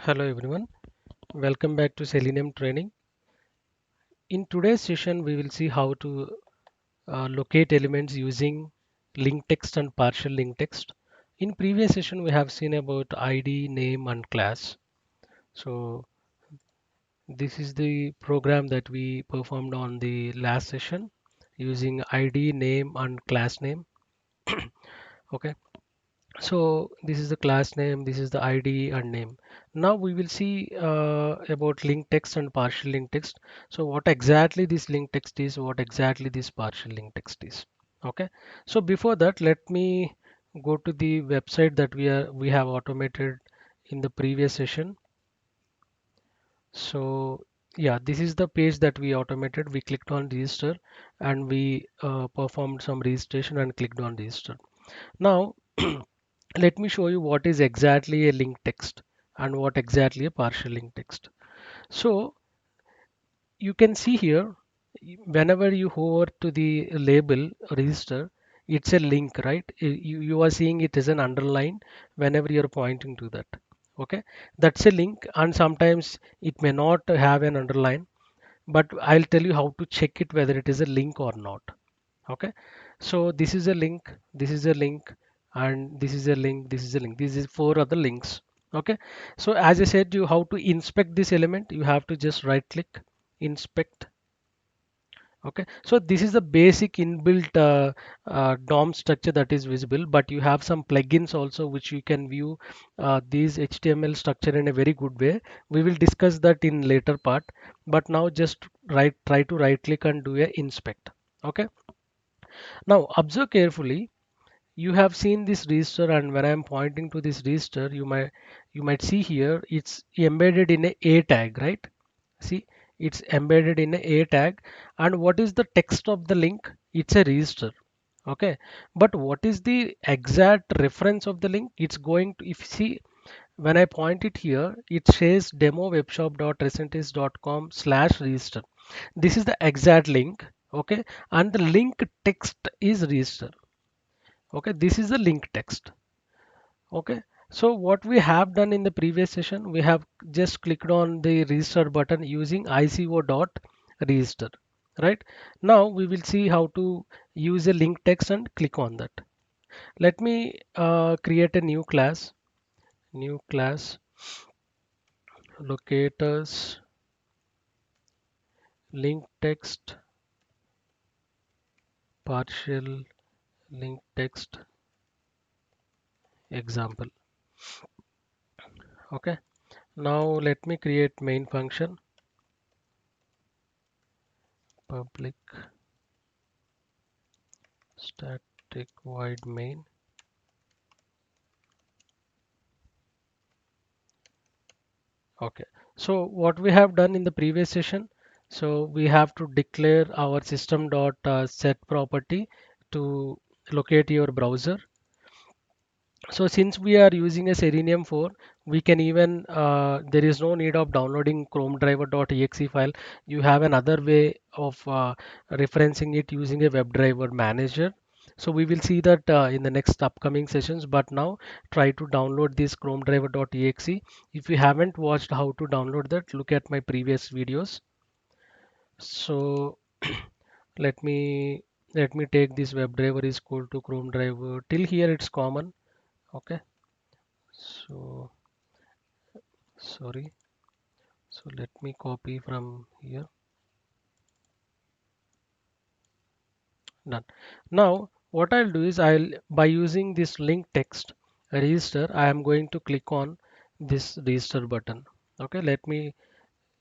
Hello everyone, welcome back to Selenium training. In today's session, we will see how to locate elements using linked text and partial linked text. In previous session, we have seen about ID, name, and class. So this is the program that we performed on the last session using ID, name, and class name. Okay. So this is the class name, this is the ID and name. Now we will see about linked text and partial linked text. So what exactly this linked text is, what exactly this partial linked text is. Okay. So before that, let me go to the website that we have automated in the previous session. So yeah, this is the page that we automated. We clicked on register and we performed some registration and clicked on register. Now let me show you what is exactly a linked text and what exactly a partial linked text. So you can see here, whenever you hover to the label register, it's a link, right? You are seeing it as an underline whenever you're pointing to that. Okay, that's a link, and sometimes it may not have an underline, but I'll tell you how to check it whether it is a link or not. Okay, so this is a link, this is a link, and this is a link, this is a link. This is four other links. Okay, so as I said, you how to inspect this element, you have to just right click, inspect. Okay, so this is the basic inbuilt DOM structure that is visible, but you have some plugins also which you can view these HTML structure in a very good way. We will discuss that in later part, but now just try to right click and do a inspect. Okay, now observe carefully. You have seen this register, and when I am pointing to this register, you might see here it's embedded in a tag, right? See, it's embedded in a tag, and what is the text of the link? It's a register. Okay, but what is the exact reference of the link? It's going to, if you see, when I point it here, it says demo webshop.recentis.com/register. This is the exact link. Okay, and the link text is register. Okay, this is the link text. Okay, so what we have done in the previous session, we have just clicked on the register button using ICO dot register. Right, now we will see how to use a link text and click on that. Let me create a new class locators link text partial link text example. Okay, now let me create main function public static void main. Okay, so what we have done in the previous session, so we have to declare our system dot set property to locate your browser. So since we are using a Selenium 4, we can even there is no need of downloading Chrome driver.exe file. You have another way of referencing it using a WebDriver manager. So we will see that in the next upcoming sessions. But now try to download this Chrome driver.exe. If you haven't watched how to download that, look at my previous videos. So let me let me take this WebDriver is equal to Chrome driver. Till here it's common. Okay. So sorry, so let me copy from here. Done. Now what I'll do is I'll by using this link text register, I am going to click on this register button. Okay, let me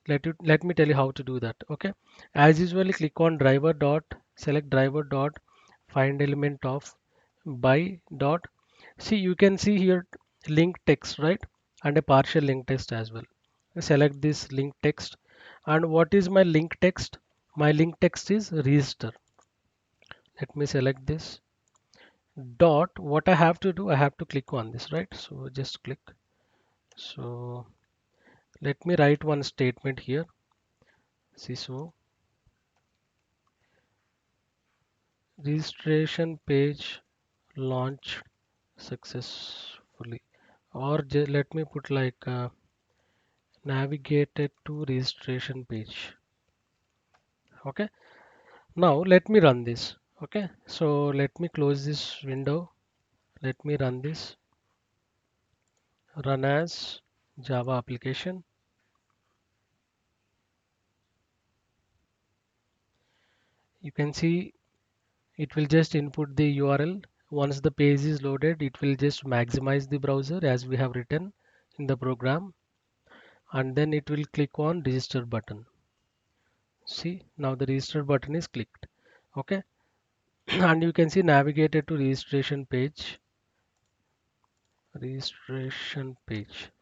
tell you how to do that. Okay, as usually click on driver dot select driver dot find element of by dot. See, you can see here link text, right, and a partial link text as well. Select this link text, and what is my link text? My link text is register. Let me select this dot. What I have to do, I have to click on this, right? So just click. So let me write one statement here. See, so registration page launched successfully, or let me put like navigated to registration page. Okay, now let me run this. Okay, so let me close this window. Let me run this. Run as Java application. You can see it will just input the URL. Once the page is loaded, it will just maximize the browser as we have written in the program, and then it will click on register button. See, now the register button is clicked. Okay, and you can see navigated to registration page.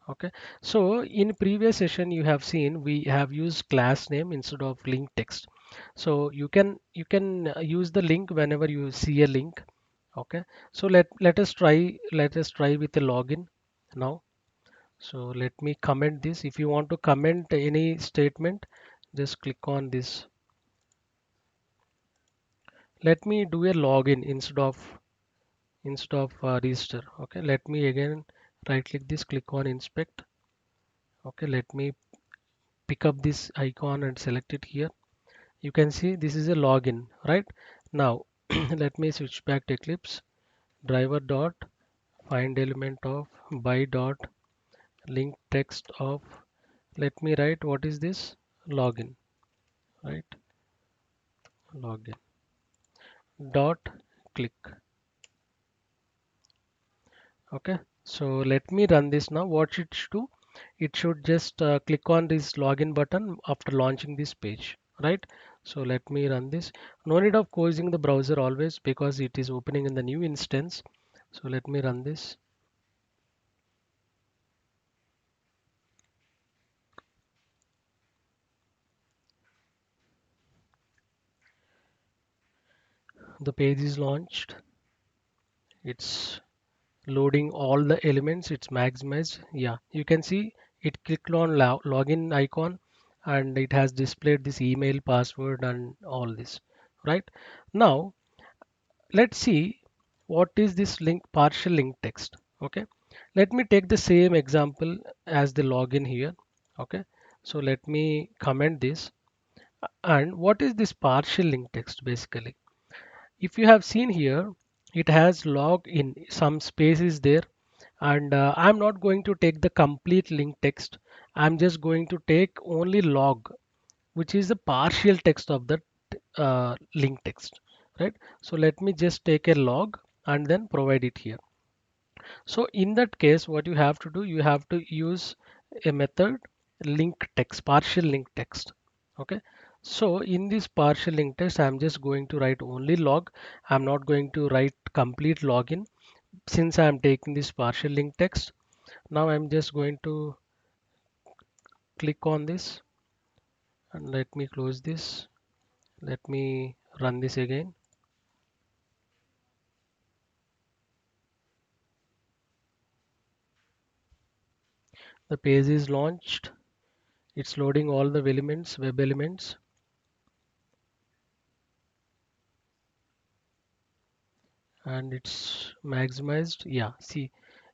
Okay, so in previous session you have seen we have used class name instead of link text. So you can use the link whenever you see a link. Okay, so let us try with the login now. So let me comment this. If you want to comment any statement, just click on this. Let me do a login instead of register. Okay, let me again right click this, click on inspect. Okay, let me pick up this icon and select it here. You can see this is a login, right? Now let me switch back to Eclipse. Driver dot find element of by dot link text of, let me write what is this, login, right? Login dot click. Okay, so let me run this now. What it should do, it should just click on this login button after launching this page, right? So let me run this. No need of closing the browser always because it is opening in the new instance. So let me run this. The page is launched. It's loading all the elements. It's maximized. Yeah, you can see it clicked on login icon and it has displayed this email, password, and all this, right? Now let's see what is this link, partial link text. Okay, let me take the same example as the login here. Okay, so let me comment this. And what is this partial link text basically? If you have seen here, it has log in some spaces there, and I'm not going to take the complete link text. I'm just going to take only log, which is the partial text of the link text, right? So let me just take a log and then provide it here. So in that case, what you have to do, you have to use a method link text, partial link text. Okay. So in this partial link text, I'm just going to write only log. I'm not going to write complete login since I'm taking this partial link text. Now I'm just going to click on this and let me close this. Let me run this again. The page is launched. It's loading all the elements, web elements, and it's maximized. Yeah, see,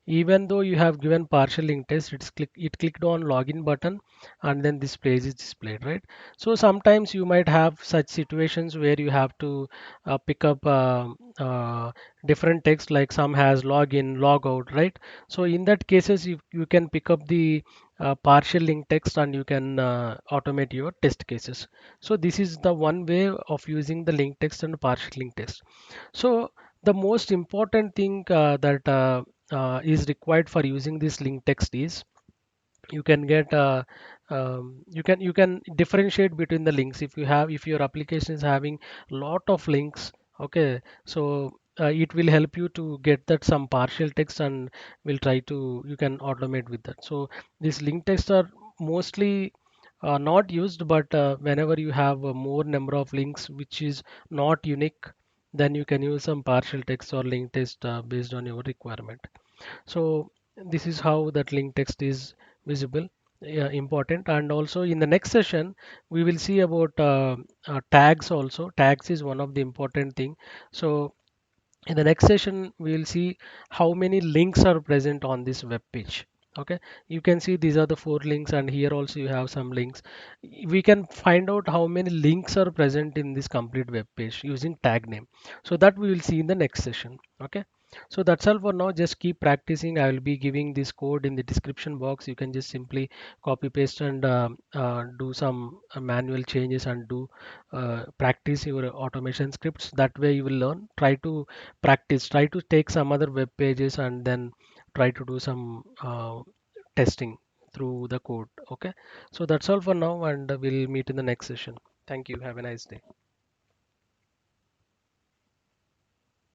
even though you have given partial link test, it clicked on login button and then this page is displayed, right? So sometimes you might have such situations where you have to pick up different text, like some has login, log out, right? So in that cases, you can pick up the partial link text and you can automate your test cases. So this is the one way of using the link text and partial link text. So the most important thing that is required for using this link text is you can get you can differentiate between the links. If your application is having lot of links, okay, so it will help you to get that some partial text and will try to you can automate with that. So these link texts are mostly not used, but whenever you have a more number of links which is not unique, then you can use some partial text or link text based on your requirement. So this is how that link text is visible, important. And also in the next session we will see about tags. Also tags is one of the important thing. So in the next session we will see how many links are present on this web page. Okay, you can see these are the four links, and here also you have some links. We can find out how many links are present in this complete web page using tag name. So that we will see in the next session. Okay, so that's all for now. Just keep practicing. I will be giving this code in the description box. You can just simply copy paste and do some manual changes and do practice your automation scripts. That way you will learn. Try to practice, try to take some other web pages and then try to do some testing through the code. Okay, so that's all for now, and we'll meet in the next session. Thank you. Have a nice day.